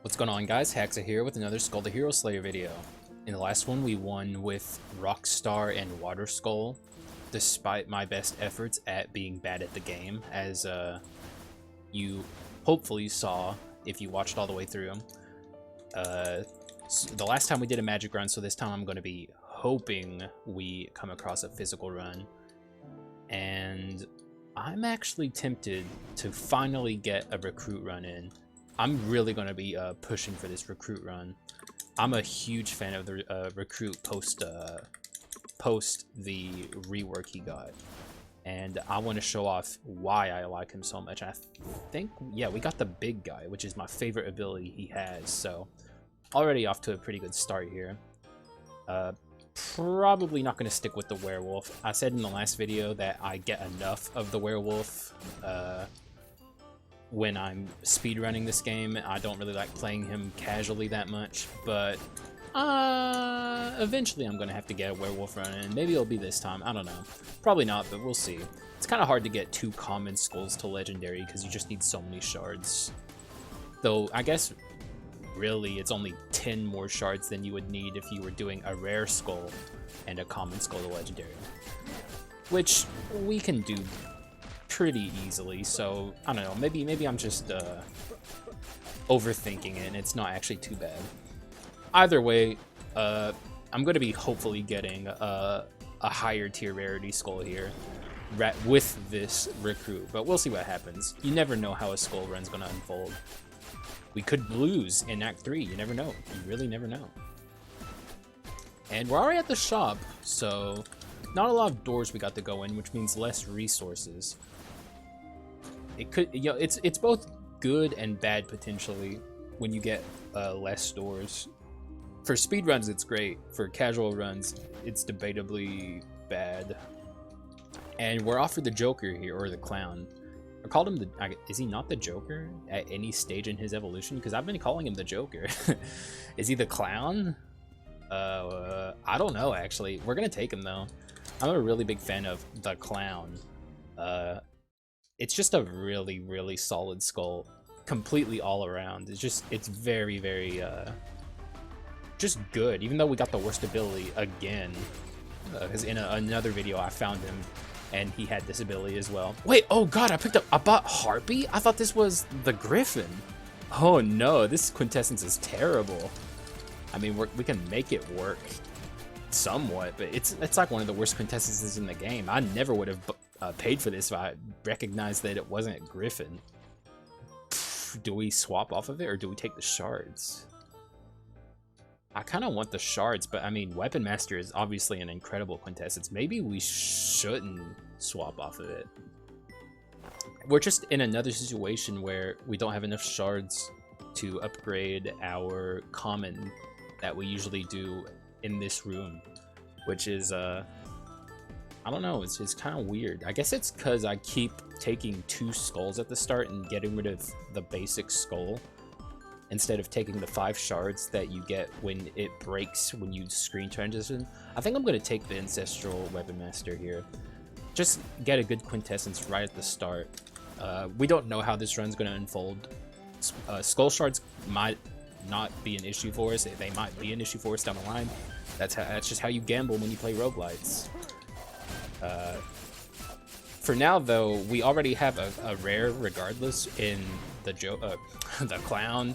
What's going on, guys? Haxa here with another Skull the Hero Slayer video. In the last one, we won with Rockstar and Water Skull, despite my best efforts at being bad at the game, as you hopefully saw if you watched all the way through. The last time we did a magic run, so this time I'm going to be hoping we come across a physical run. And I'm actually tempted to finally get a recruit run in. I'm really going to be pushing for this recruit run. I'm a huge fan of the recruit post the rework he got. And I want to show off why I like him so much. I think, yeah, we got the big guy, which is my favorite ability he has. So already off to a pretty good start here. Probably not going to stick with the werewolf. I said in the last video that I get enough of the werewolf when I'm speedrunning this game. I don't really like playing him casually that much, but eventually I'm going to have to get a werewolf run in. Maybe it'll be this time. I don't know. Probably not, but we'll see. It's kind of hard to get 2 common skulls to legendary because you just need so many shards. Though, I guess really it's only 10 more shards than you would need if you were doing a rare skull and a common skull to legendary, which we can do pretty easily. So I don't know, maybe I'm just overthinking it and it's not actually too bad. Either way, I'm going to be hopefully getting a higher tier rarity skull here with this recruit, but we'll see what happens. You never know how a skull run's going to unfold. We could lose in Act 3, you never know. You really never know. And we're already at the shop, so not a lot of doors we got to go in, which means less resources. It could, you know, it's both good and bad potentially when you get less doors. For speed runs, it's great. For casual runs, it's debatably bad. And we're offered the Joker here, or the Clown. I called him the... Is he not the Joker at any stage in his evolution? Because I've been calling him the Joker. Is he the Clown? I don't know, actually. We're going to take him, though. I'm a really big fan of the Clown. It's just a really, really solid skull. Completely all around. It's very, very, just good. Even though we got the worst ability again. Because in another video, I found him and he had this ability as well. Wait, oh god, I bought Harpy? I thought this was the Griffin. Oh no, this quintessence is terrible. I mean, we can make it work somewhat, but it's like one of the worst quintessences in the game. I never would have paid for this if I recognized that it wasn't Griffin. Do we swap off of it or do we take the shards? I kind of want the shards, but I mean, Weapon Master is obviously an incredible quintessence. Maybe we shouldn't swap off of it. We're just in another situation where we don't have enough shards to upgrade our common that we usually do in this room, which is, I don't know, it's kind of weird. I guess it's because I keep taking 2 skulls at the start and getting rid of the basic skull, instead of taking the 5 shards that you get when it breaks when you screen transition. I think I'm going to take the Ancestral Weapon Master here. Just get a good quintessence right at the start. We don't know how this run's going to unfold. Skull shards might not be an issue for us. They might be an issue for us down the line. That's just how you gamble when you play roguelites. For now, though, we already have a rare regardless in the the Clown,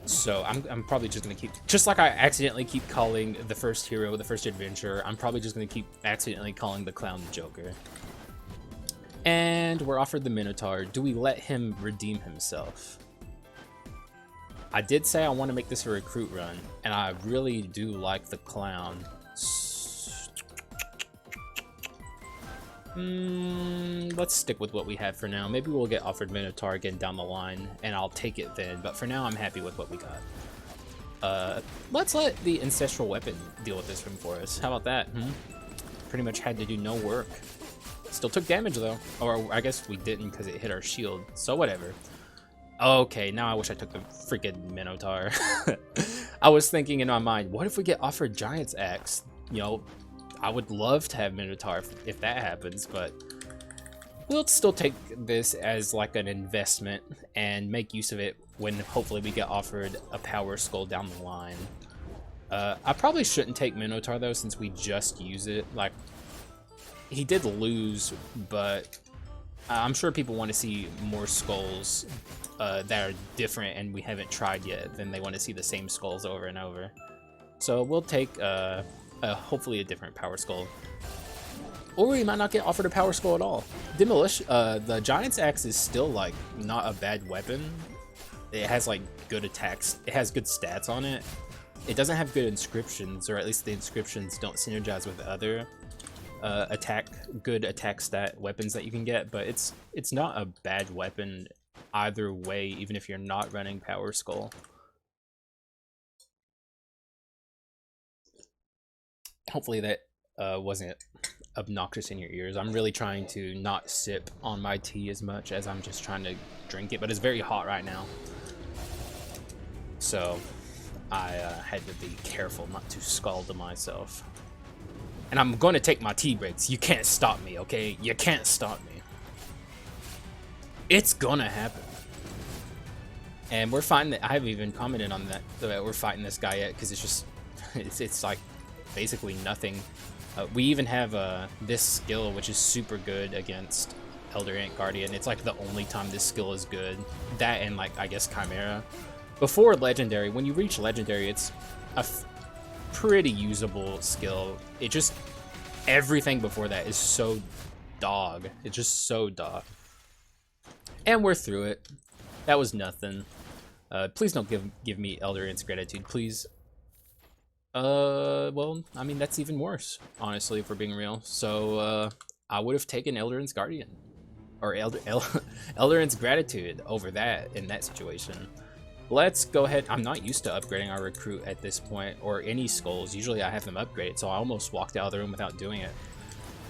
so I'm probably just gonna keep, just like I accidentally keep calling the first hero the first adventurer, I'm probably just gonna keep accidentally calling the Clown the Joker. And we're offered the Minotaur. Do we let him redeem himself? I did say I want to make this a recruit run, and I really do like the Clown. Let's stick with what we have for now. Maybe we'll get offered Minotaur again down the line, and I'll take it then. But for now, I'm happy with what we got. Let's let the Ancestral Weapon deal with this one for us. How about that? Pretty much had to do no work. Still took damage, though. Or I guess we didn't because it hit our shield. So whatever. Okay, now I wish I took the freaking Minotaur. I was thinking in my mind, what if we get offered Giant's Axe? You know, I would love to have Minotaur if that happens, but we'll still take this as like an investment and make use of it when hopefully we get offered a Power Skull down the line. I probably shouldn't take Minotaur though, since we just use it. Like, he did lose, but I'm sure people want to see more skulls that are different and we haven't tried yet than they want to see the same skulls over and over. So we'll take hopefully a different Power Skull. Or we might not get offered a Power Skull at all. Demolition, the Giant's Axe is still like not a bad weapon. It has like good attacks. It has good stats on it. It doesn't have good inscriptions, or at least the inscriptions don't synergize with other good attack stat weapons that you can get. But it's not a bad weapon either way, even if you're not running Power Skull. Hopefully that wasn't obnoxious in your ears. I'm really trying to not sip on my tea as much as I'm just trying to drink it, but it's very hot right now. So I had to be careful not to scald myself. And I'm going to take my tea breaks. You can't stop me, okay? You can't stop me. It's gonna happen. And we're fighting that. I haven't even commented on that we're fighting this guy yet, because it's just it's like basically nothing. We even have this skill, which is super good against Elder Ant Guardian. It's like the only time this skill is good. That and like, I guess, Chimera. Before Legendary, when you reach Legendary, it's a pretty usable skill. It just, everything before that is so dog. It's just so dog. And we're through it. That was nothing. Please don't give me Elder Ant's gratitude, please. Well, I mean, that's even worse, honestly, if we're being real. So, I would have taken Elder Ant's Guardian. Or Elder Ant's gratitude over that in that situation. Let's go ahead. I'm not used to upgrading our recruit at this point, or any skulls. Usually I have them upgraded, so I almost walked out of the room without doing it.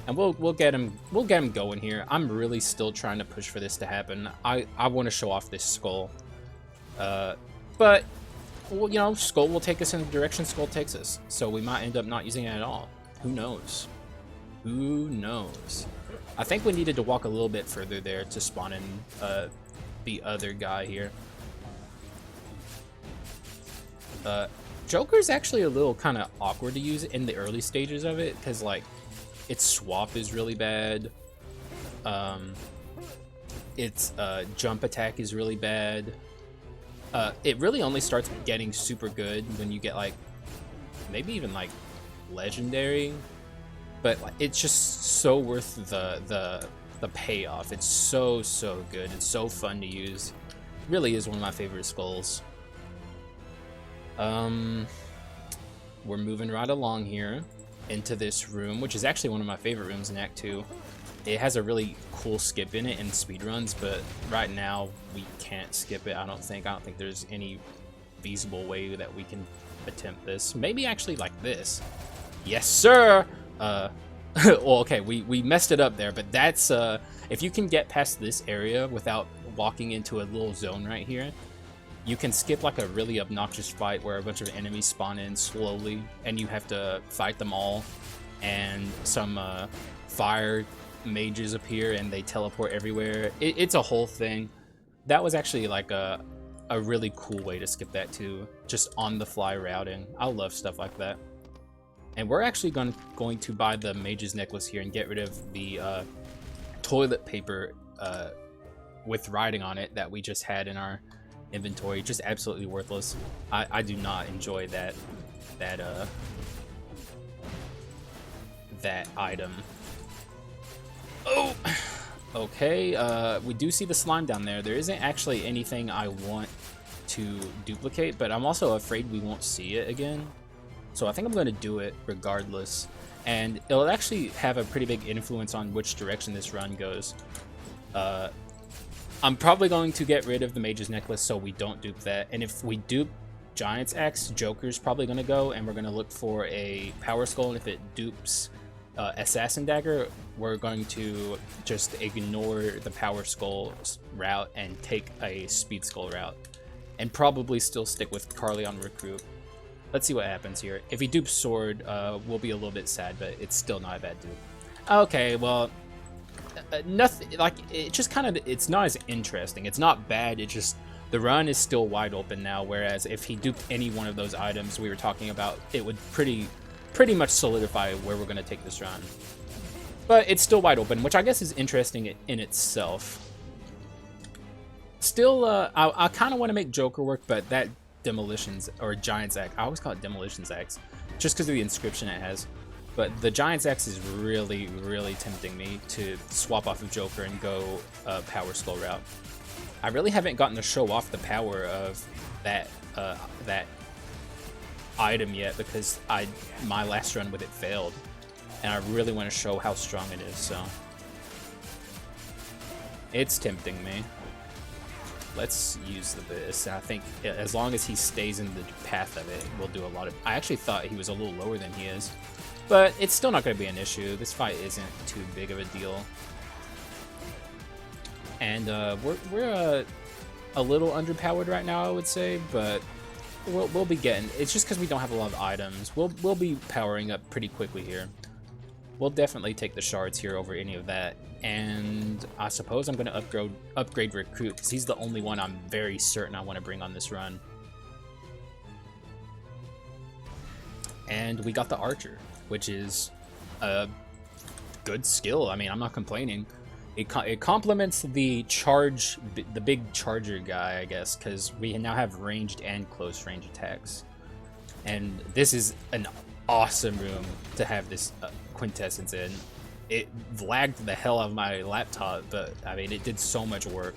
And we'll get him going here. I'm really still trying to push for this to happen. I want to show off this skull. But well, you know, Skull will take us in the direction Skull takes us, so we might end up not using it at all. Who knows? Who knows? I think we needed to walk a little bit further there to spawn in the other guy here. Joker's actually a little kind of awkward to use in the early stages of it, because like its swap is really bad. Its jump attack is really bad. It really only starts getting super good when you get like maybe even like Legendary, but it's just so worth the payoff. It's so good. It's so fun to use. Really is one of my favorite skulls. We're moving right along here into this room, which is actually one of my favorite rooms in Act 2. It has a really cool skip in it in speedruns, but right now we can't skip it. I don't think there's any feasible way that we can attempt this. Maybe actually like this. Yes, sir! Well, okay, we messed it up there, but that's, if you can get past this area without walking into a little zone right here, you can skip like a really obnoxious fight where a bunch of enemies spawn in slowly, and you have to fight them all, and some fire mages appear and they teleport everywhere. It's a whole thing. That was actually like a really cool way to skip that too, just on the fly routing. I love stuff like that. And we're actually going to buy the Mage's Necklace here and get rid of the toilet paper with writing on it that we just had in our inventory. Just absolutely worthless. I do not enjoy that item. Oh, okay. We do see the slime down there. There isn't actually anything I want to duplicate, but I'm also afraid we won't see it again. So I think I'm going to do it regardless, and it'll actually have a pretty big influence on which direction this run goes. I'm probably going to get rid of the Mage's Necklace so we don't dupe that, and if we dupe Giant's Axe, Joker's probably going to go, and we're going to look for a Power Skull, and if it dupes Assassin Dagger, we're going to just ignore the Power Skull route and take a Speed Skull route, and probably still stick with Carly on Recruit. Let's see what happens here. If he dupes Sword, we'll be a little bit sad, but it's still not a bad dupe. Okay, well, nothing, like, it just kind of, it's not as interesting. It's not bad, it just, The run is still wide open now, whereas if he duped any one of those items we were talking about, it would pretty much solidify where we're going to take this run. But it's still wide open, which I guess is interesting in itself. Still, I kind of want to make Joker work, but that Demolitions, or Giant's Axe, I always call it Demolitions Axe, just because of the inscription it has. But the Giant's Axe is really, really tempting me to swap off of Joker and go Power Skull route. I really haven't gotten to show off the power of that that item yet, because my last run with it failed, and I really want to show how strong it is. So it's tempting me. Let's use this. I think as long as he stays in the path of it, we'll do a lot of... I actually thought he was a little lower than he is, but it's still not going to be an issue. This fight isn't too big of a deal. And we're a little underpowered right now, I would say, but we'll be getting... It's just because we don't have a lot of items. We'll be powering up pretty quickly here. We'll definitely take the shards here over any of that. And I suppose I'm going to upgrade Recruit, because he's the only one I'm very certain I want to bring on this run. And we got the Archer, which is a good skill. I mean, I'm not complaining. It complements the big charger guy, I guess, because we now have ranged and close range attacks. And this is an awesome room to have this Quintessence in. It lagged the hell out of my laptop, but I mean, it did so much work.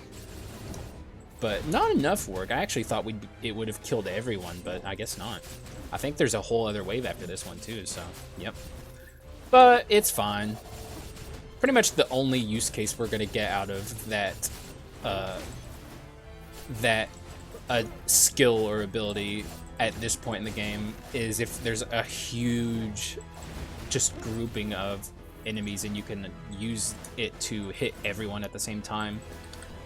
But not enough work. I actually thought it would have killed everyone, but I guess not. I think there's a whole other wave after this one too, so yep. But it's fine. Pretty much the only use case we're gonna get out of that skill or ability at this point in the game is if there's a huge just grouping of enemies and you can use it to hit everyone at the same time.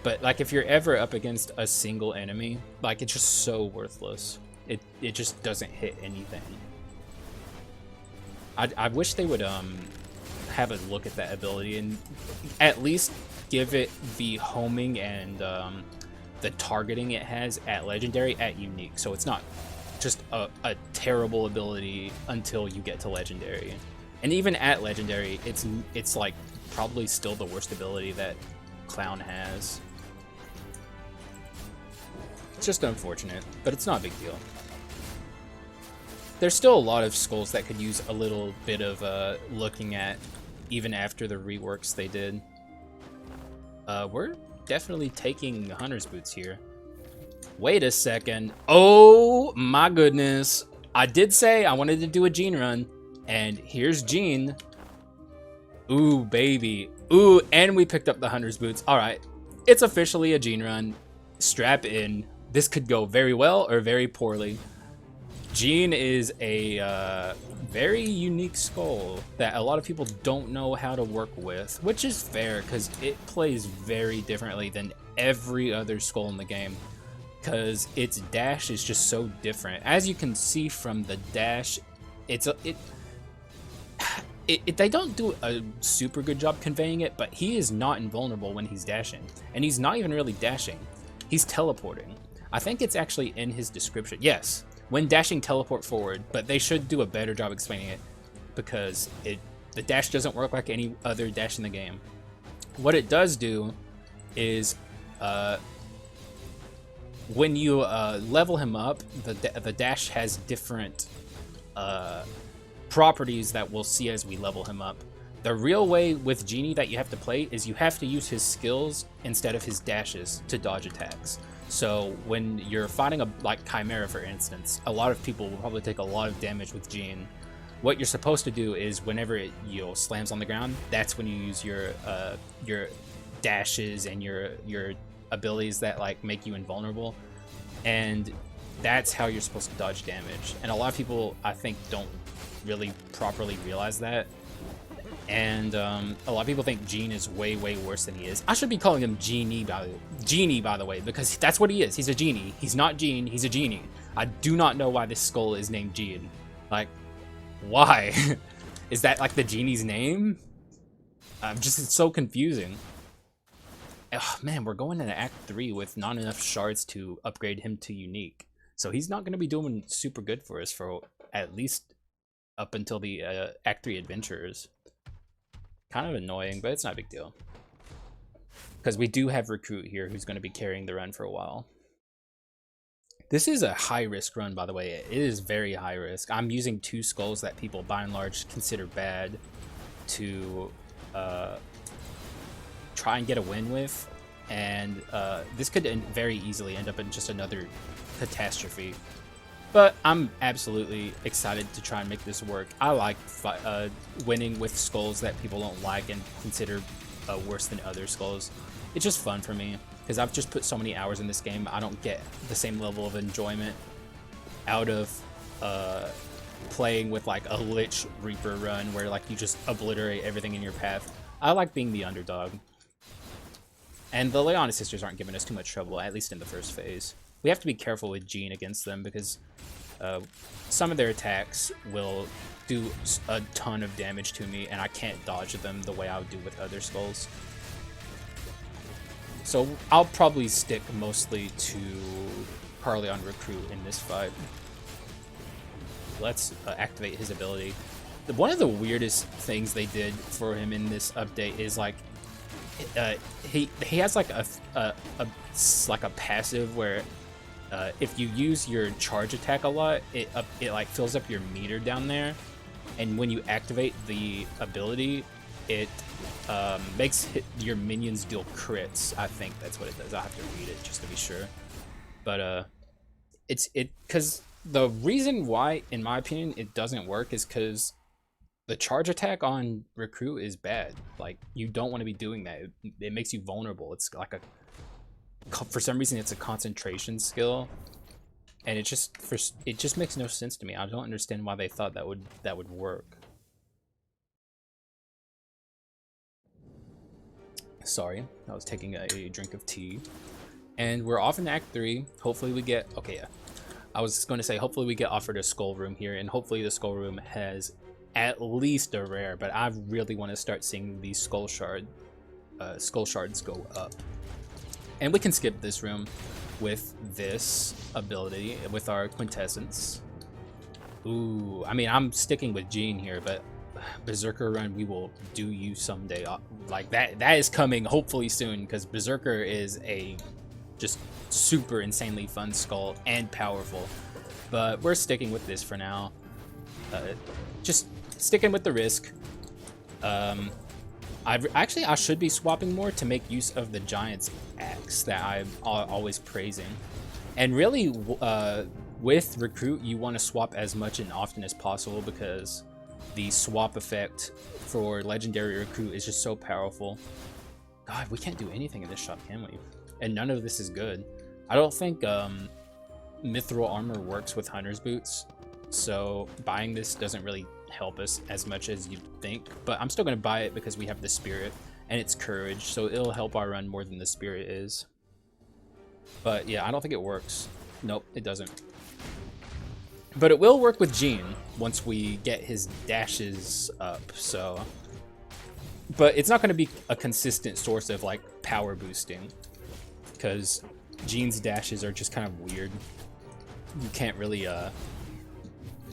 But like if you're ever up against a single enemy, like it's just so worthless. It just doesn't hit anything. I wish they would have a look at that ability and at least give it the homing and the targeting it has at Legendary at Unique, so it's not just a terrible ability until you get to Legendary. And even at Legendary, it's like probably still the worst ability that Clown has. It's just unfortunate, but it's not a big deal. There's still a lot of skulls that could use a little bit of looking at, even after the reworks they did. We're definitely taking Hunter's Boots here. Wait a second. Oh my goodness. I did say I wanted to do a Jean run, and here's Jean. Ooh, baby. Ooh, and we picked up the Hunter's Boots. All right, it's officially a Jean run. Strap in. This could go very well or very poorly. Jean is a very unique skull that a lot of people don't know how to work with, which is fair because it plays very differently than every other skull in the game, because its dash is just so different. As you can see from the dash, they don't do a super good job conveying it, but he is not invulnerable when he's dashing, and he's not even really dashing. He's teleporting. I think it's actually in his description. Yes, when dashing, teleport forward, but they should do a better job explaining it because the dash doesn't work like any other dash in the game. What it does do is when you level him up, the dash has different properties that we'll see as we level him up. The real way with Genie that you have to play is you have to use his skills instead of his dashes to dodge attacks. So when you're fighting like Chimera, for instance, a lot of people will probably take a lot of damage with Jean. What you're supposed to do is whenever it slams on the ground, that's when you use your dashes and your abilities that like make you invulnerable, and that's how you're supposed to dodge damage. And a lot of people, I think, don't really properly realize that. And a lot of people think Jean is way worse than he is. I should be calling him Genie by the way, because that's what he is. He's a genie. He's not Jean, he's a genie. I do not know why this skull is named Jean. Like, why? Is that like the genie's name? It's so confusing. ugh, man, we're going into Act 3 with not enough shards to upgrade him to unique. So he's not going to be doing super good for us for at least up until the Act 3 adventurers. Kind of annoying, but it's not a big deal. Because we do have Recruit here who's going to be carrying the run for a while. This is a high-risk run, by the way. It is very high risk. I'm using 2 skulls that people, by and large, consider bad to try and get a win with. And this could very easily end up in just another catastrophe. But I'm absolutely excited to try and make this work. I like winning with skulls that people don't like and consider worse than other skulls. It's just fun for me, because I've just put so many hours in this game. I don't get the same level of enjoyment out of playing with like a Lich Reaper run where like you just obliterate everything in your path. I like being the underdog. And the Leona sisters aren't giving us too much trouble, at least in the first phase. We have to be careful with Jean against them because some of their attacks will do a ton of damage to me, and I can't dodge them the way I would do with other skulls. So I'll probably stick mostly to Carleon Recruit in this fight. Let's activate his ability. One of the weirdest things they did for him in this update is like he has like a passive where if you use your charge attack a lot, it like fills up your meter down there, and when you activate the ability, it makes your minions deal crits. I think that's what it does. I have to read it just to be sure. But because the reason why, in my opinion, it doesn't work is because the charge attack on Recruit is bad. Like, you don't want to be doing that. It makes you vulnerable. It's like for some reason it's a concentration skill, and it just makes no sense to me. I don't understand why they thought that would work. Sorry, I was taking a drink of tea. And we're off in Act 3. Hopefully we get... Okay, yeah. I was going to say, hopefully we get offered a skull room here, and hopefully the skull room has at least a rare, but I really want to start seeing these skull shards go up. And we can skip this room with this ability, with our Quintessence. Ooh, I mean, I'm sticking with Jean here, but Berserker run, we will do you someday. Like that is coming hopefully soon, because Berserker is a just super insanely fun skull and powerful. But we're sticking with this for now. Just sticking with the risk. I should be swapping more to make use of the Giant's Axe that I'm always praising. And really, with Recruit, you want to swap as much and often as possible, because the swap effect for Legendary Recruit is just so powerful. God, we can't do anything in this shop, can we? And none of this is good. I don't think Mithril Armor works with Hunter's Boots, so buying this doesn't really help us as much as you'd think. But I'm still going to buy it because we have the Spirit, and it's Courage, so it'll help our run more than the Spirit is. But yeah, I don't think it works. Nope, it doesn't. But it will work with Jean once we get his dashes up, so... But it's not going to be a consistent source of, like, power boosting, because Jean's dashes are just kind of weird. You can't really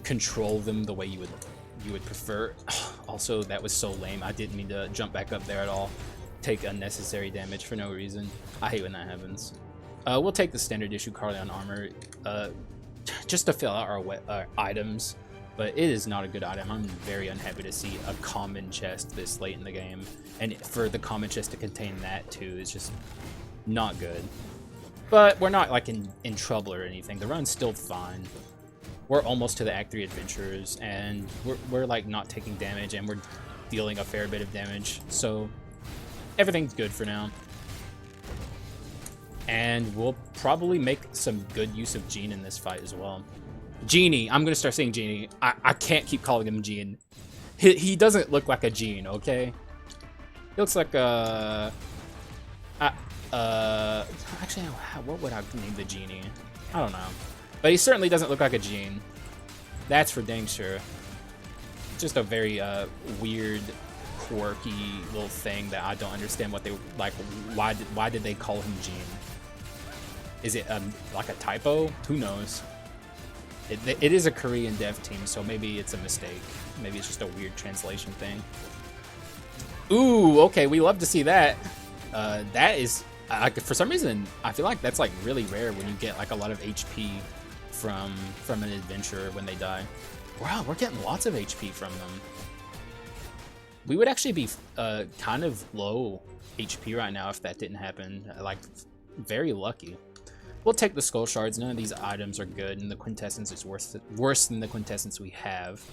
control them the way you would prefer. Also, that was so lame. I didn't mean to jump back up there at all. Take unnecessary damage for no reason. I hate when that happens. We'll take the standard issue Carleon armor just to fill out our items, but it is not a good item. I'm very unhappy to see a common chest this late in the game, and for the common chest to contain that too is just not good. But we're not like in trouble or anything. The run's still fine. We're almost to the Act 3 adventurers, and we're like not taking damage, and we're dealing a fair bit of damage, so everything's good for now. And we'll probably make some good use of Jean in this fight as well. Genie, I'm gonna start saying Genie. I can't keep calling him Jean. He doesn't look like a Jean, okay? He looks like a... actually, what would I name the Genie? I don't know. But he certainly doesn't look like a Jean. That's for dang sure. Just a very weird, quirky little thing that I don't understand what they like. Why did they call him Gene? Is it like a typo? Who knows? It is a Korean dev team, so maybe it's a mistake. Maybe it's just a weird translation thing. Ooh, okay, we love to see that. That is, for some reason, I feel like that's like really rare when you get like a lot of HP from an adventurer when they die. Wow, we're getting lots of HP from them. We would actually be kind of low HP right now if that didn't happen. Like, very lucky. We'll take the skull shards. None of these items are good, and the quintessence is worse than the quintessence we have.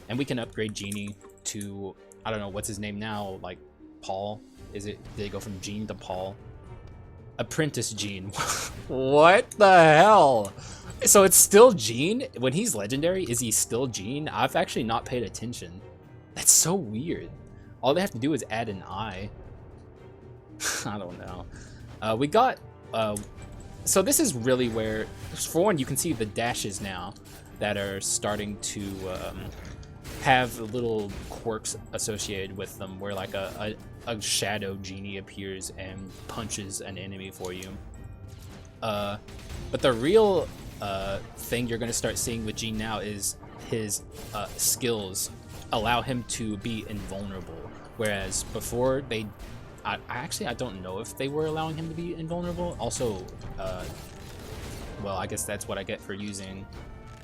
And we can upgrade Genie to, I don't know, what's his name now? Like, Paul? Did they go from Gene to Paul? Apprentice Gene. What the hell? So it's still Gene? When he's legendary, is he still Gene? I've actually not paid attention. That's so weird. All they have to do is add an I. I don't know. We got... so this is really where... For one, you can see the dashes now that are starting to have little quirks associated with them, where like a shadow genie appears and punches an enemy for you. But the real thing you're going to start seeing with Gene now is his skills allow him to be invulnerable, whereas before I don't know if they were allowing him to be invulnerable. Also, well, I guess that's what I get for using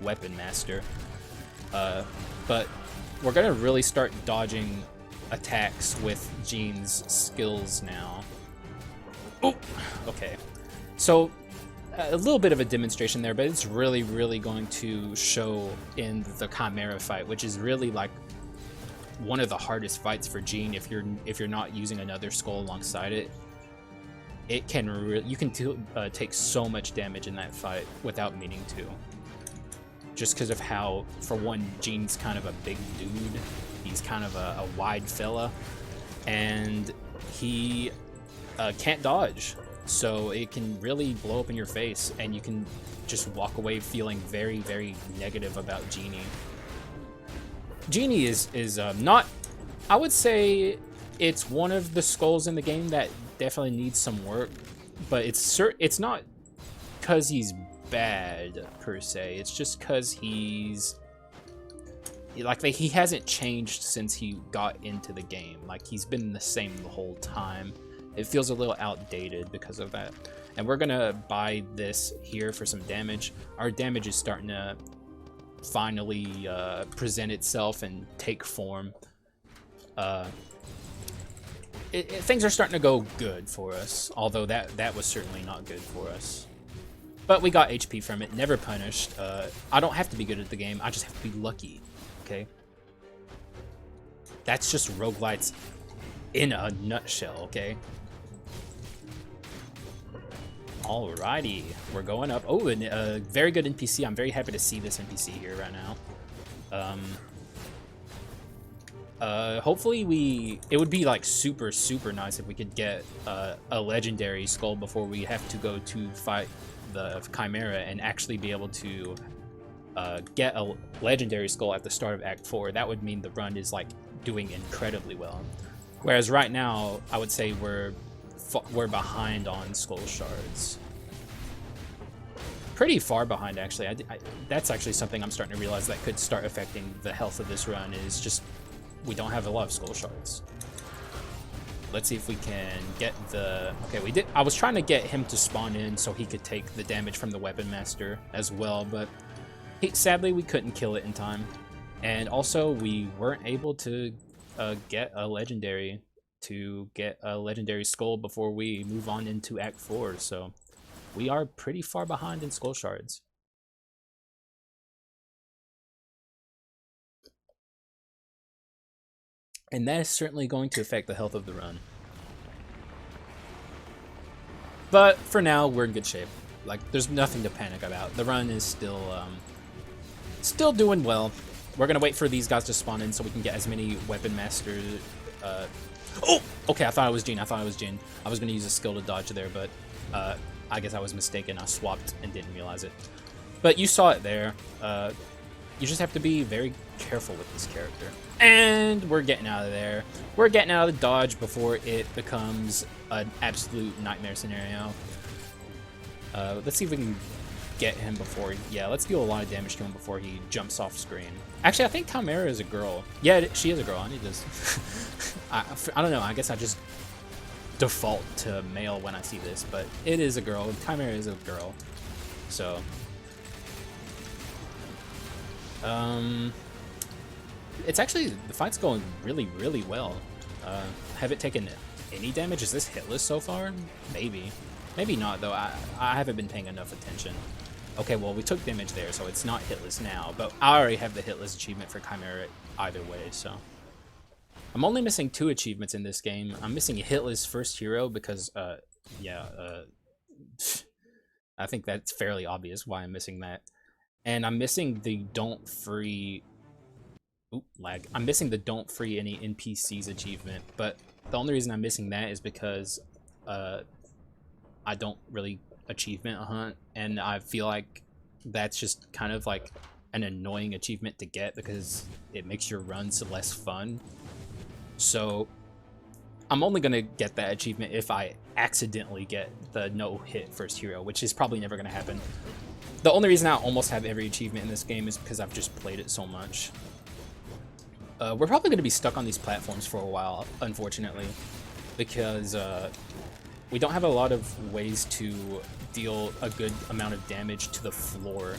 Weapon Master. But we're gonna really start dodging attacks with Gene's skills now. Oh, okay. So a little bit of a demonstration there, but it's really, really going to show in the Chimera fight, which is really like one of the hardest fights for Gene if you're not using another skull alongside it. It can you can take so much damage in that fight without meaning to. Just because of how, for one, Gene's kind of a big dude. He's kind of a wide fella, and he can't dodge. So it can really blow up in your face, and you can just walk away feeling very, very negative about Genie. Genie is not... I would say it's one of the skulls in the game that definitely needs some work, but it's not because he's bad per se. It's just because he's like he hasn't changed since he got into the game. Like, he's been the same the whole time. It feels a little outdated because of that. And we're gonna buy this here for some damage. Our damage is starting to finally present itself and take form. Things are starting to go good for us, although that was certainly not good for us. But we got HP from it, never punished. I don't have to be good at the game, I just have to be lucky, okay? That's just roguelites in a nutshell, okay? Alrighty, we're going up. Oh, and a very good NPC. I'm very happy to see this NPC here right now. Hopefully it would be like super, super nice if we could get a legendary skull before we have to go to fight the Chimera and actually be able to get a legendary skull at the start of Act 4. That would mean the run is like doing incredibly well. Whereas right now, I would say we're behind on skull shards. Pretty far behind, actually. That's actually something I'm starting to realize that could start affecting the health of this run, is just we don't have a lot of skull shards. Let's see if we can get the... Okay, we did. I was trying to get him to spawn in so he could take the damage from the Weapon Master as well, but sadly we couldn't kill it in time. And also we weren't able to get a legendary skull before we move on into Act 4, so we are pretty far behind in skull shards. And that is certainly going to affect the health of the run. But for now, we're in good shape. Like, there's nothing to panic about. The run is still doing well. We're gonna wait for these guys to spawn in so we can get as many Weapon Master... Oh! Okay, I thought it was Gene. I was gonna use a skill to dodge there, but I guess I was mistaken. I swapped and didn't realize it. But you saw it there. you just have to be very careful with this character. And we're getting out of there. We're getting out of the dodge before it becomes an absolute nightmare scenario. Let's see if we can get him before. Yeah, let's deal a lot of damage to him before he jumps off screen. Actually, I think Chimera is a girl. Yeah, she is a girl. I need this. I don't know. I guess I just default to male when I see this, but it is a girl. Chimera is a girl. So, it's actually, the fight's going really, really well. Have it taken any damage? Is this hitless so far? Maybe. Maybe not, though. I haven't been paying enough attention. Okay, well, we took damage there, so it's not hitless now, but I already have the hitless achievement for Chimera either way, so. I'm only missing 2 achievements in this game. I'm missing a hitless first hero because, yeah, I think that's fairly obvious why I'm missing that. And I'm missing the don't free... Oop, lag. I'm missing the don't free any NPCs achievement, but the only reason I'm missing that is because, I don't really achievement hunt, and I feel like that's just kind of like an annoying achievement to get because it makes your runs less fun. So I'm only gonna get that achievement if I accidentally get the no hit first hero, which is probably never gonna happen. The only reason I almost have every achievement in this game is because I've just played it so much. We're probably gonna be stuck on these platforms for a while, unfortunately, because we don't have a lot of ways to deal a good amount of damage to the floor.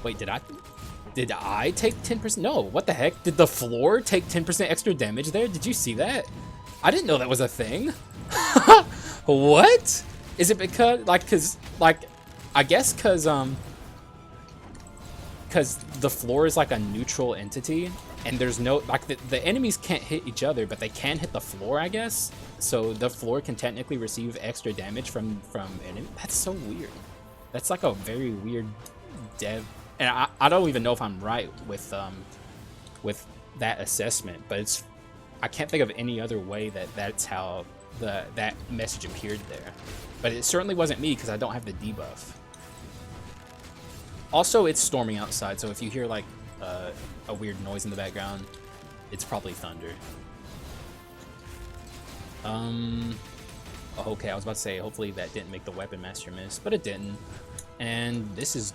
Wait, did I take 10%? No, what the heck? Did the floor take 10% extra damage there? Did you see that? I didn't know that was a thing. What? Is it because, I guess cause the floor is like a neutral entity, and there's no, like, the enemies can't hit each other, but they can hit the floor, I guess. So the floor can technically receive extra damage from enemies. That's so weird. That's like a very weird dev, and I don't even know if I'm right with that assessment, but I can't think of any other way that's how that message appeared there. But it certainly wasn't me because I don't have the debuff. Also, it's storming outside, so if you hear like a weird noise in the background, it's probably thunder. Okay, I was about to say, hopefully that didn't make the Weapon Master miss, but it didn't. And this is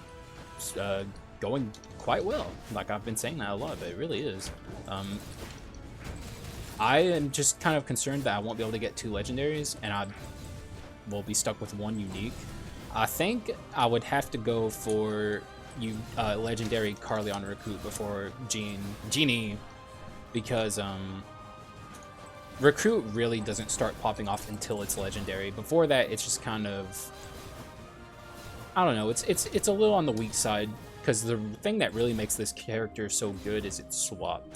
going quite well. Like, I've been saying that a lot, but it really is. I am just kind of concerned that I won't be able to get 2 legendaries, and I will be stuck with 1 unique. I think I would have to go for legendary Carleon Recruit before Genie, because Recruit really doesn't start popping off until it's legendary. Before that, it's just kind of, I don't know, it's a little on the weak side, because the thing that really makes this character so good is its swap.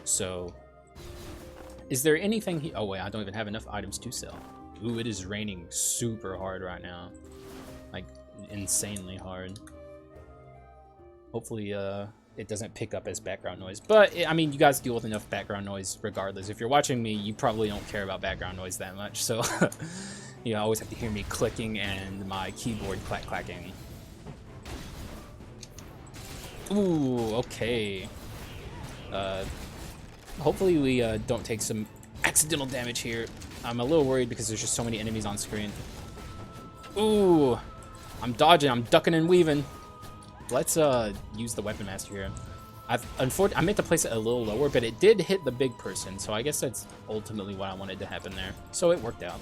So, is there anything oh wait, I don't even have enough items to sell. Ooh, it is raining super hard right now. Like, insanely hard. Hopefully, it doesn't pick up as background noise. But, I mean, you guys deal with enough background noise regardless. If you're watching me, you probably don't care about background noise that much. So, you always have to hear me clicking and my keyboard clacking. Ooh, okay. Hopefully we don't take some accidental damage here. I'm a little worried because there's just so many enemies on screen. Ooh, I'm dodging, I'm ducking and weaving. Let's use the Weapon Master here. I meant to place it a little lower, but it did hit the big person, so I guess that's ultimately what I wanted to happen there. So it worked out.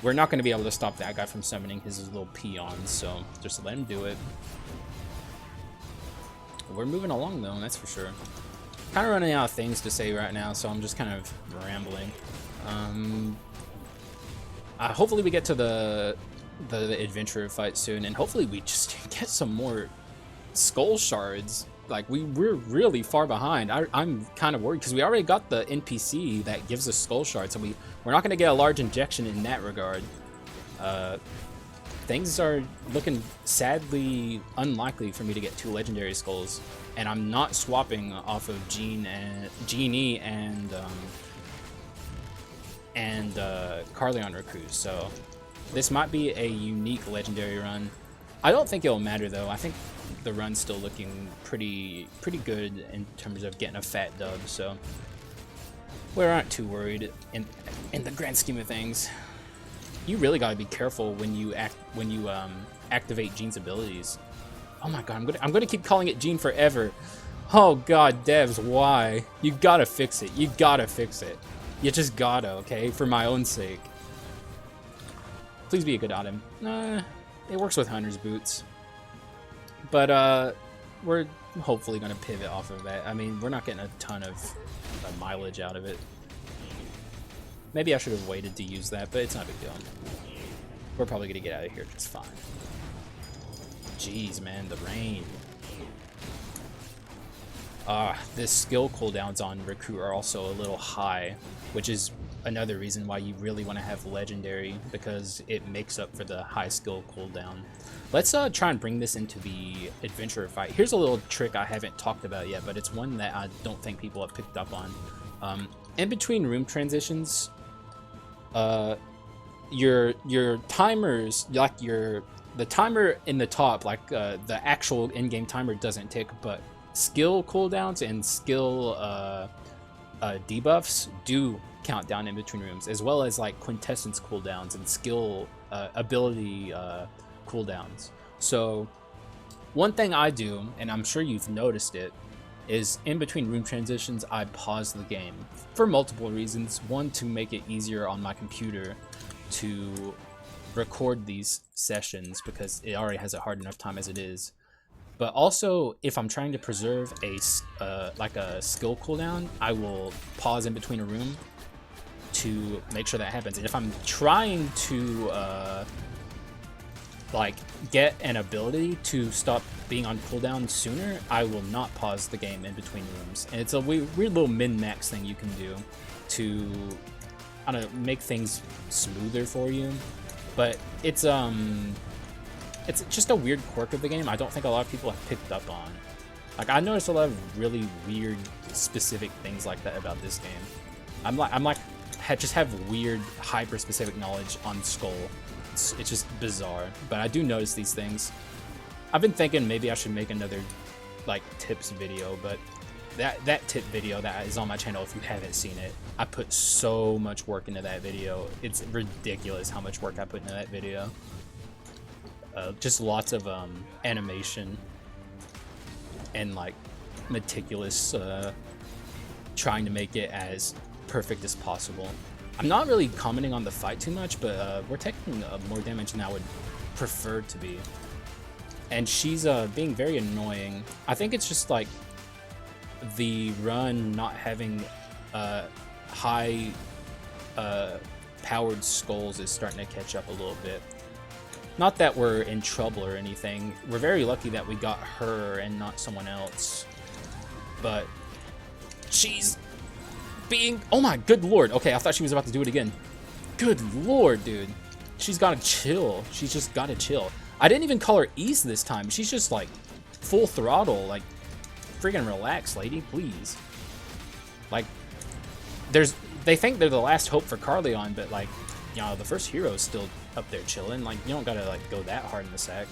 We're not going to be able to stop that guy from summoning his little peons, so just let him do it. We're moving along though, that's for sure. Kind of running out of things to say right now, so I'm just kind of rambling. Hopefully we get to the adventurer fight soon, and hopefully we just get some more skull shards. Like, we're really far behind. I'm kind of worried because we already got the NPC that gives us skull shards, so we're not going to get a large injection in that regard. Things are looking sadly unlikely for me to get 2 legendary skulls, and I'm not swapping off of Genie and Carleon Recruit, so this might be a unique legendary run. I don't think it'll matter though. I think the run's still looking pretty good in terms of getting a fat dub, so we aren't too worried in the grand scheme of things. You really gotta be careful when you activate Jean's abilities. Oh my god, I'm gonna keep calling it Jean forever. Oh god, devs, why? You gotta fix it. You gotta fix it. You just gotta, okay? For my own sake. Please be a good item. It works with Hunter's Boots. But, we're hopefully gonna pivot off of that. I mean, we're not getting a ton of mileage out of it. Maybe I should have waited to use that, but it's not a big deal. We're probably gonna get out of here just fine. Jeez, man, the rain. This skill cooldowns on Recruit are also a little high, which is another reason why you really want to have Legendary, because it makes up for the high skill cooldown. Let's try and bring this into the Adventurer fight. Here's a little trick I haven't talked about yet, but it's one that I don't think people have picked up on. In between room transitions, your timers, like the timer in the top, like the actual in-game timer doesn't tick, but skill cooldowns and skill debuffs do count down in between rooms, as well as like quintessence cooldowns and skill ability cooldowns. So one thing I do, and I'm sure you've noticed it, is in between room transitions I pause the game for multiple reasons. One, to make it easier on my computer to record these sessions because it already has a hard enough time as it is. But also, if I'm trying to preserve like a skill cooldown, I will pause in between a room to make sure that happens. And if I'm trying to like get an ability to stop being on cooldown sooner, I will not pause the game in between rooms. And it's a weird little min-max thing you can do to, I don't know, make things smoother for you. But it's just a weird quirk of the game I don't think a lot of people have picked up on. Like, I noticed a lot of really weird, specific things like that about this game. I just have weird, hyper-specific knowledge on Skull. It's just bizarre, but I do notice these things. I've been thinking maybe I should make another, like, tips video, but that tip video that is on my channel, if you haven't seen it, I put so much work into that video. It's ridiculous how much work I put into that video. Just lots of animation and like meticulous trying to make it as perfect as possible. I'm not really commenting on the fight too much, but we're taking more damage than I would prefer to be. And she's being very annoying. I think it's just like the run not having high powered skulls is starting to catch up a little bit. Not that we're in trouble or anything. We're very lucky that we got her and not someone else. But she's being... Oh my good lord. Okay, I thought she was about to do it again. Good lord, dude. She's gotta chill. She's just gotta chill. I didn't even call her Ease this time. She's just like full throttle. Like, freaking relax, lady, please. Like, they think they're the last hope for Carleon, but like, you know, the first hero's still up there chilling. Like, you don't gotta like go that hard in the sack.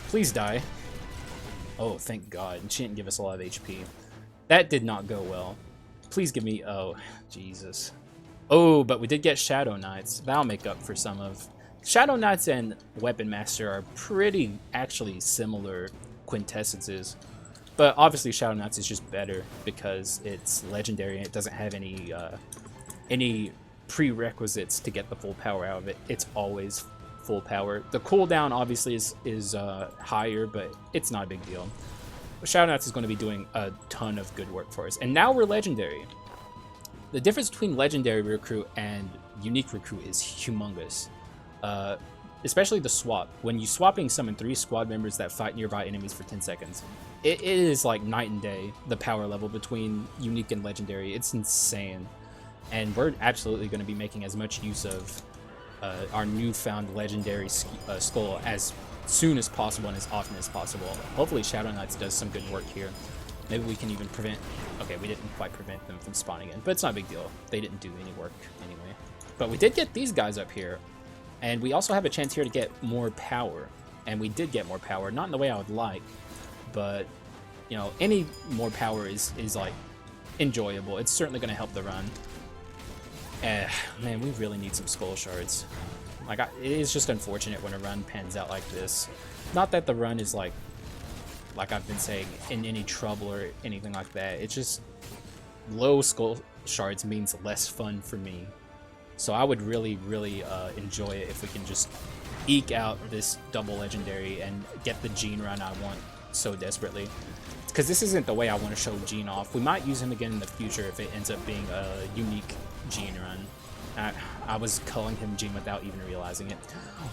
Please die. Oh, thank God. And she didn't give us a lot of HP. That did not go well. Please give me... Oh, Jesus. Oh, but we did get Shadow Knights. That'll make up for some of... Shadow Knights and Weapon Master are pretty, actually, similar quintessences. But obviously Shadow Knights is just better because it's legendary and it doesn't have any prerequisites to get the full power out of it. It's always full power. The cooldown obviously is higher, but it's not a big deal. Shadow Knights is going to be doing a ton of good work for us. And now we're legendary. The difference between legendary recruit and unique recruit is humongous. Especially the swap. When you swapping summon 3 squad members that fight nearby enemies for 10 seconds, it is like night and day, the power level between unique and legendary. It's insane. And we're absolutely going to be making as much use of our newfound legendary skull as soon as possible and as often as possible. Hopefully Shadow Knights does some good work here. Maybe we can even prevent... Okay, we didn't quite prevent them from spawning in, but it's not a big deal. They didn't do any work anyway. But we did get these guys up here. And we also have a chance here to get more power. And we did get more power, not in the way I would like, but, you know, any more power is like, enjoyable. It's certainly going to help the run. Man, we really need some skull shards. Like, it is just unfortunate when a run pans out like this. Not that the run is like I've been saying, in any trouble or anything like that. It's just low skull shards means less fun for me. So I would really, really enjoy it if we can just eke out this double legendary and get the Gene run I want so desperately. Because this isn't the way I want to show Gene off. We might use him again in the future if it ends up being a unique Gene run. I was calling him Gene without even realizing it.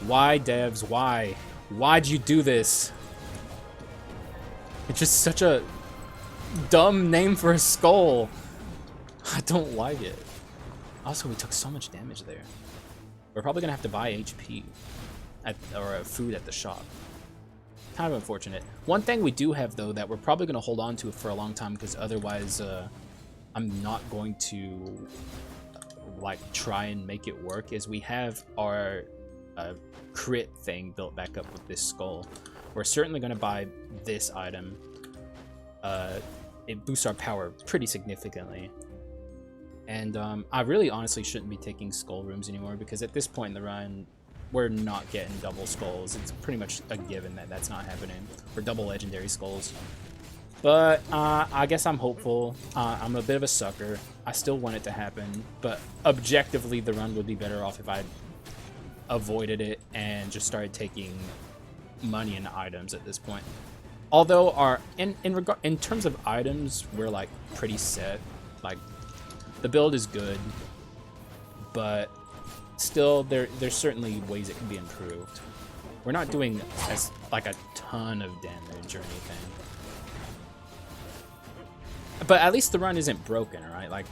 Why, devs? Why? Why'd you do this? It's just such a dumb name for a skull. I don't like it. Also, we took so much damage there. We're probably gonna have to buy HP or food at the shop. Kind of unfortunate. One thing we do have, though, that we're probably gonna hold on to for a long time, because otherwise, I'm not going to like try and make it work. Is we have our crit thing built back up with this skull. We're certainly gonna buy this item. It boosts our power pretty significantly. And I really honestly shouldn't be taking skull rooms anymore, because at this point in the run, we're not getting double skulls. It's pretty much a given that that's not happening. Or double legendary skulls. But I guess I'm hopeful. I'm a bit of a sucker. I still want it to happen. But objectively, the run would be better off if I avoided it and just started taking money and items at this point. Although in terms of items, we're like pretty set. Like, the build is good, but still there's certainly ways it can be improved. We're not doing as like a ton of damage or anything. But at least the run isn't broken, right? Like,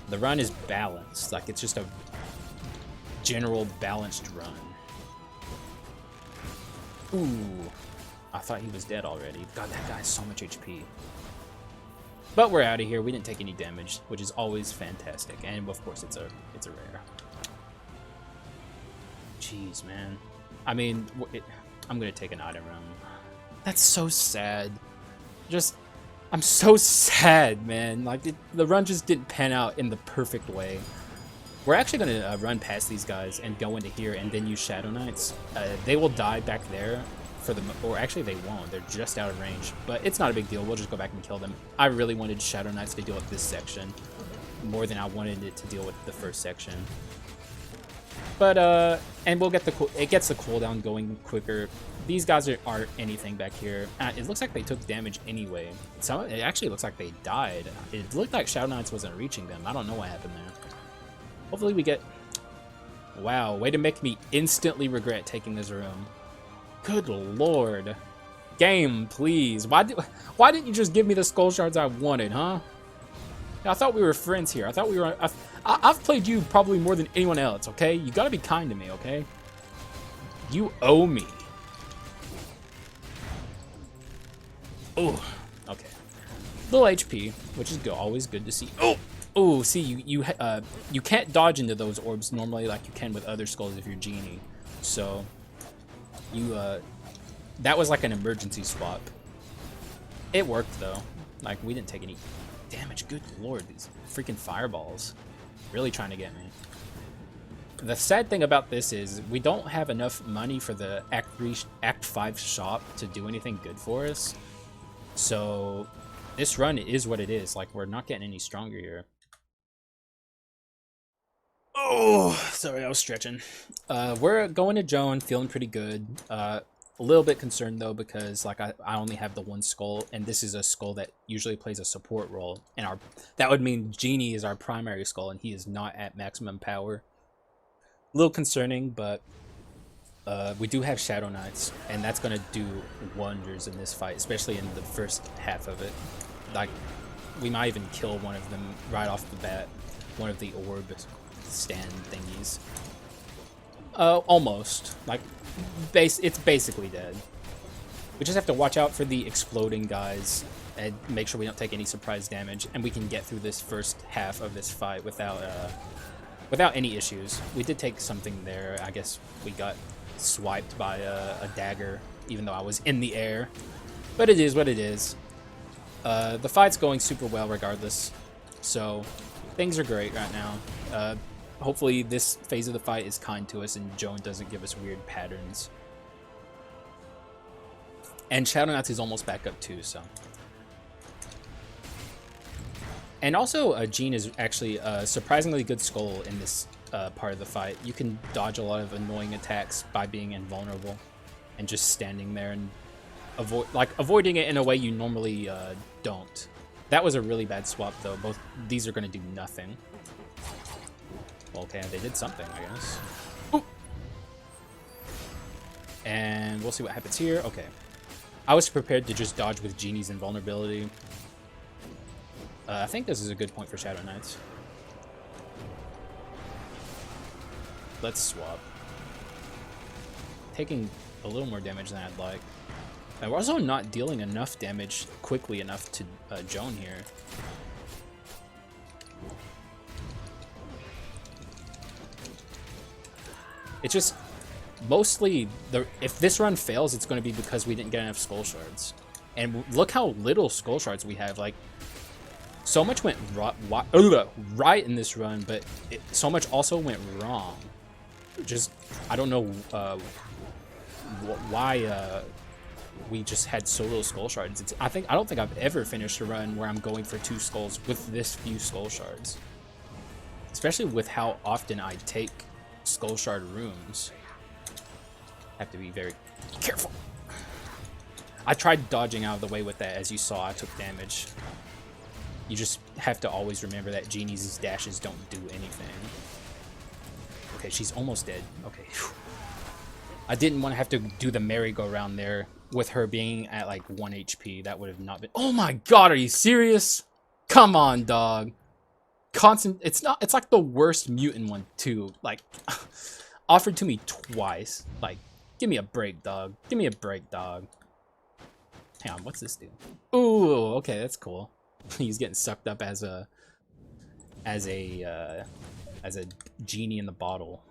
the run is balanced. Like, it's just a general balanced run. Ooh. I thought he was dead already. God, that guy has so much HP. But we're out of here. We didn't take any damage, which is always fantastic. And of course, it's a rare. Jeez, man. I mean, I'm gonna take an item room. That's so sad. I'm so sad, man. Like, the run just didn't pan out in the perfect way. We're actually gonna run past these guys and go into here and then use Shadow Knights. They will die back there. Or actually they won't, they're just out of range, but it's not a big deal. We'll just go back and kill them. I really wanted Shadow Knights to deal with this section more than I wanted it to deal with the first section. But and we'll get it gets the cooldown going quicker. These guys aren't anything back here. It looks like they took damage anyway. It actually looks like they died. It looked like Shadow Knights wasn't reaching them. I don't know what happened there. Hopefully we get... Wow, way to make me instantly regret taking this room. Good lord. Game, please. Why didn't you just give me the skull shards I wanted, huh? I thought we were friends here. I thought we were... I've played you probably more than anyone else, okay? You gotta be kind to me, okay? You owe me. Oh, okay. Little HP, which is always good to see. Oh, see, you can't dodge into those orbs normally like you can with other skulls if you're Genie. So... that was like an emergency swap. It worked though. Like, we didn't take any damage. Good lord, these freaking fireballs. Really trying to get me. The sad thing about this is we don't have enough money for the Act 5 shop to do anything good for us. So this run is what it is. Like, we're not getting any stronger here. Oh, sorry, I was stretching. We're going to Joan, feeling pretty good. A little bit concerned though, because like I only have the one skull, and this is a skull that usually plays a support role, and that would mean Genie is our primary skull, and he is not at maximum power. A little concerning, but we do have Shadow Knights, and that's gonna do wonders in this fight, especially in the first half of it. Like, we might even kill one of them right off the bat, one of the orb stand thingies. Almost. Like, it's basically dead. We just have to watch out for the exploding guys and make sure we don't take any surprise damage, and we can get through this first half of this fight without without any issues. We did take something there. I guess we got swiped by a dagger, even though I was in the air. But it is what it is. The fight's going super well regardless, so things are great right now. Hopefully this phase of the fight is kind to us and Joan doesn't give us weird patterns. And Shadow Knights is almost back up too, so. And also, Jean is actually a surprisingly good skull in this part of the fight. You can dodge a lot of annoying attacks by being invulnerable and just standing there and avoiding it in a way you normally don't. That was a really bad swap, though. Both these are going to do nothing. Okay, they did something, I guess. Ooh. And we'll see what happens here. Okay. I was prepared to just dodge with Genie's invulnerability. I think this is a good point for Shadow Knights. Let's swap. Taking a little more damage than I'd like. And we're also not dealing enough damage quickly enough to Joan here. It's just mostly if this run fails, it's going to be because we didn't get enough skull shards. And look how little skull shards we have. Like, so much went right in this run, but so much also went wrong. Just, I don't know why we just had so little skull shards. I don't think I've ever finished a run where I'm going for 2 skulls with this few skull shards. Especially with how often I take skull shard rooms. Have to be very careful. I tried dodging out of the way with that. As you saw, I took damage. You just have to always remember that Genie's dashes don't do anything. Okay, she's almost dead. Okay. I didn't want to have to do the merry-go-round there with her being at like 1 HP. That would have not been... Oh my god, are you serious? Come on, dog. It's like the worst mutant one too. Like, offered to me twice. Like, give me a break, dog. Give me a break, dog. Hang on, what's this do? Ooh, okay, that's cool. He's getting sucked up as a genie in the bottle.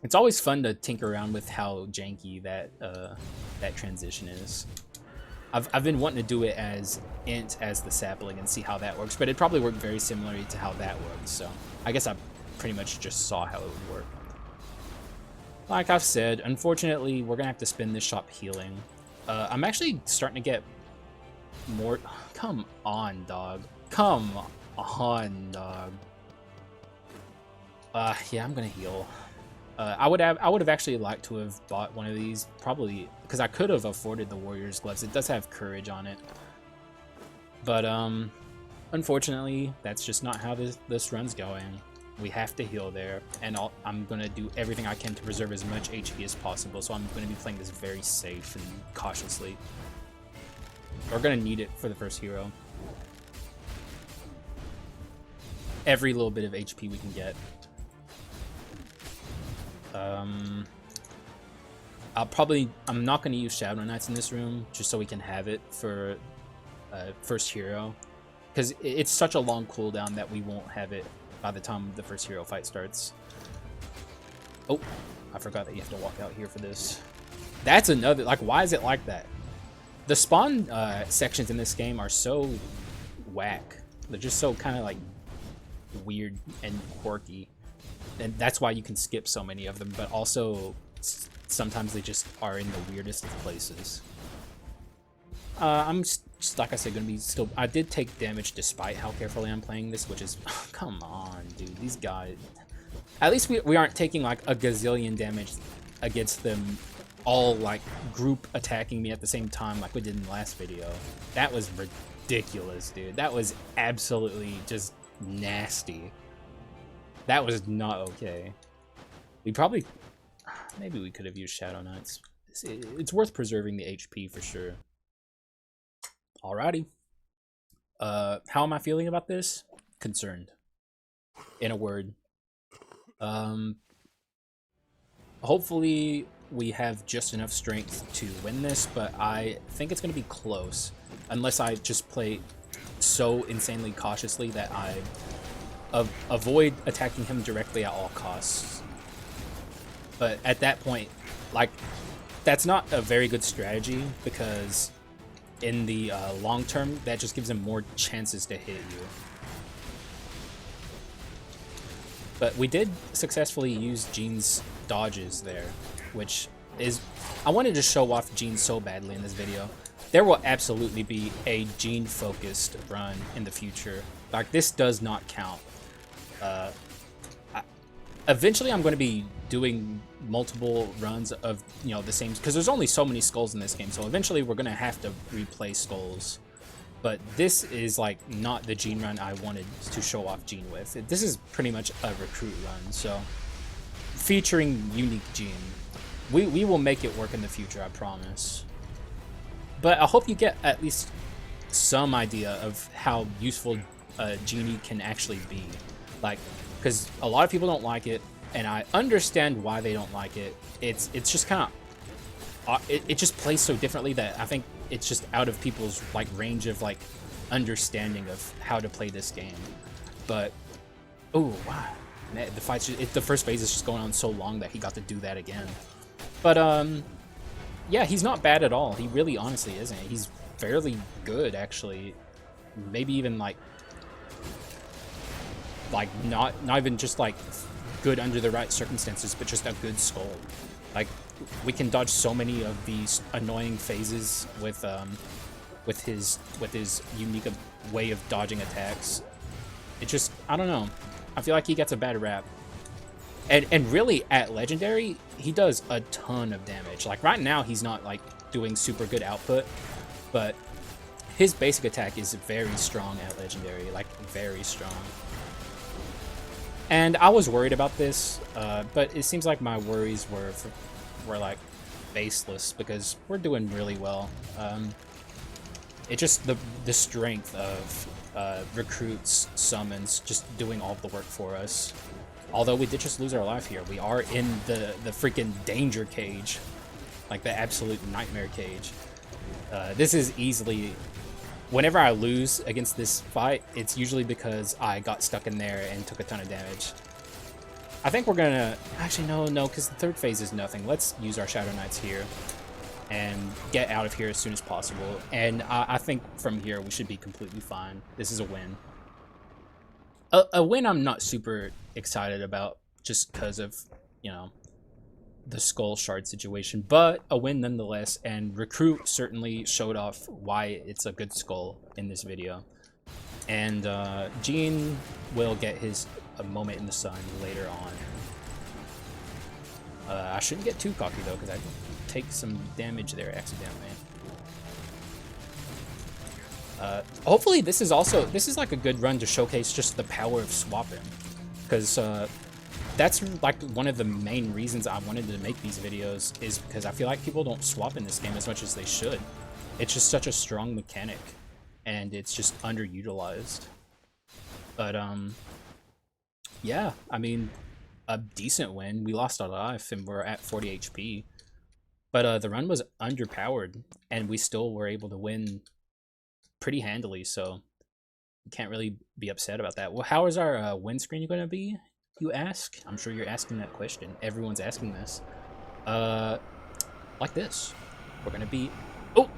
It's always fun to tinker around with how janky that transition is. I've been wanting to do it as Int as the sapling and see how that works, but it probably worked very similarly to how that works. So I guess I pretty much just saw how it would work. Like I've said, unfortunately, we're gonna have to spend this shop healing. I'm actually starting to get more. Come on, dog. Come on, dog. Yeah, I'm gonna heal. I would have actually liked to have bought one of these, probably because I could have afforded the Warrior's Gloves. It does have courage on it, but unfortunately, that's just not how this run's going. We have to heal there, and I'm gonna do everything I can to preserve as much HP as possible. So I'm gonna be playing this very safe and cautiously. We're gonna need it for the first hero. Every little bit of HP we can get. I'm not going to use Shadow Knights in this room just so we can have it for first hero, because it's such a long cooldown that we won't have it by the time the first hero fight starts. Oh, I forgot that you have to walk out here for this. That's another, like, why is it like that? The spawn sections in this game are so whack. They're just so kind of like weird and quirky. And that's why you can skip so many of them, but also sometimes they just are in the weirdest of places. I'm just, like I said, gonna be still... I did take damage despite how carefully I'm playing this, which is... Come on, dude. These guys... At least we aren't taking, like, a gazillion damage against them all, like, group attacking me at the same time like we did in the last video. That was ridiculous, dude. That was absolutely just nasty. That was not okay. We probably... Maybe we could have used Shadow Knights. It's worth preserving the HP for sure. Alrighty. How am I feeling about this? Concerned. In a word. Hopefully we have just enough strength to win this, but I think it's going to be close. Unless I just play so insanely cautiously that I avoid attacking him directly at all costs. But at that point, like, that's not a very good strategy, because in the long term, that just gives him more chances to hit you. But we did successfully use Jean's dodges there, which is... I wanted to show off Jean so badly in this video. There will absolutely be a Jean-focused run in the future. Like, this does not count. Eventually, I'm going to be doing multiple runs of, you know, the same... Because there's only so many skulls in this game, so eventually we're going to have to replay skulls. But this is, like, not the Jean run I wanted to show off Jean with. This is pretty much a recruit run, so... Featuring unique Jean. We will make it work in the future, I promise. But I hope you get at least some idea of how useful Genie can actually be. Like, because a lot of people don't like it, and I understand why they don't like it. It's just kind of... It just plays so differently that I think it's just out of people's, like, range of, like, understanding of how to play this game. But... Oh, wow. Man, the fight's just, the first phase is just going on so long that he got to do that again. But, yeah, he's not bad at all. He really honestly isn't. He's fairly good, actually. Maybe even, like not even just, like, good under the right circumstances, but just a good skull. Like, we can dodge so many of these annoying phases with his unique way of dodging attacks. It just, I don't know. I feel like he gets a bad rap. And really, at Legendary, he does a ton of damage. Like, right now, he's not, like, doing super good output, but his basic attack is very strong at Legendary. Like, very strong. And I was worried about this, but it seems like my worries were like, baseless, because we're doing really well. It just, the strength of recruits, summons, just doing all of the work for us. Although we did just lose our life here. We are in the freaking danger cage. Like, the absolute nightmare cage. This is easily... Whenever I lose against this fight, it's usually because I got stuck in there and took a ton of damage. I think we're gonna... Actually, no, because the third phase is nothing. Let's use our Shadow Knights here and get out of here as soon as possible. And I think from here we should be completely fine. This is a win. A win I'm not super excited about, just because of, you know, the skull shard situation, but a win nonetheless, and Recruit certainly showed off why it's a good skull in this video. And Jean will get his moment in the sun later on. I shouldn't get too cocky though, because I take some damage there accidentally. Hopefully this is like a good run to showcase just the power of swapping, because that's like one of the main reasons I wanted to make these videos, is because I feel like people don't swap in this game as much as they should. It's just such a strong mechanic, and it's just underutilized. But yeah, I mean, a decent win. We lost our life and we're at 40 HP, but the run was underpowered and we still were able to win pretty handily, so you can't really be upset about that. Well, how is our win screen going to be, you ask? I'm sure you're asking that question. Everyone's asking this. Like this. We're going to be... Oh!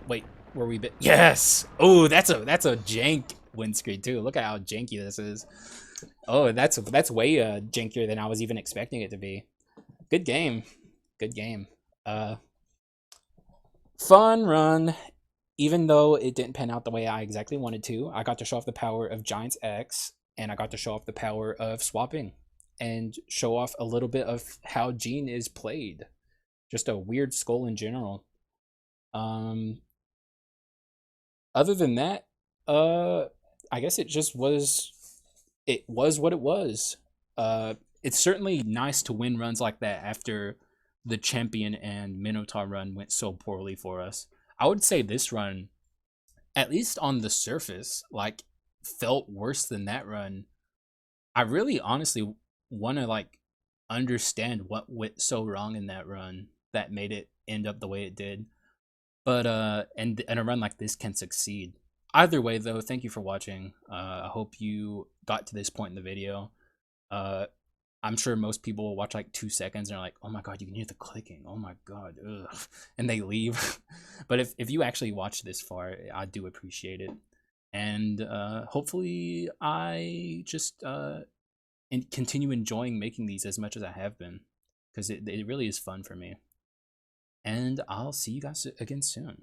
Wait, were we... Yes! Oh, that's a jank win screen, too. Look at how janky this is. Oh, that's way jankier than I was even expecting it to be. Good game. Good game. Fun run. Even though it didn't pan out the way I exactly wanted to, I got to show off the power of Giants X, and I got to show off the power of swapping, and show off a little bit of how Jean is played. Just a weird skull in general. Other than that, I guess it just was... It was what it was. It's certainly nice to win runs like that after the Champion and Minotaur run went so poorly for us. I would say this run, at least on the surface, like, felt worse than that run. I really honestly want to, like, understand what went so wrong in that run that made it end up the way it did. But and a run like this can succeed. Either way, though, thank you for watching. I hope you got to this point in the video, uh, I'm sure most people will watch like 2 seconds and are like, "Oh my god, you can hear the clicking. Oh my god, ugh," and they leave. But if you actually watch this far, I do appreciate it, and hopefully I just and continue enjoying making these as much as I have been, because it really is fun for me. And I'll see you guys again soon.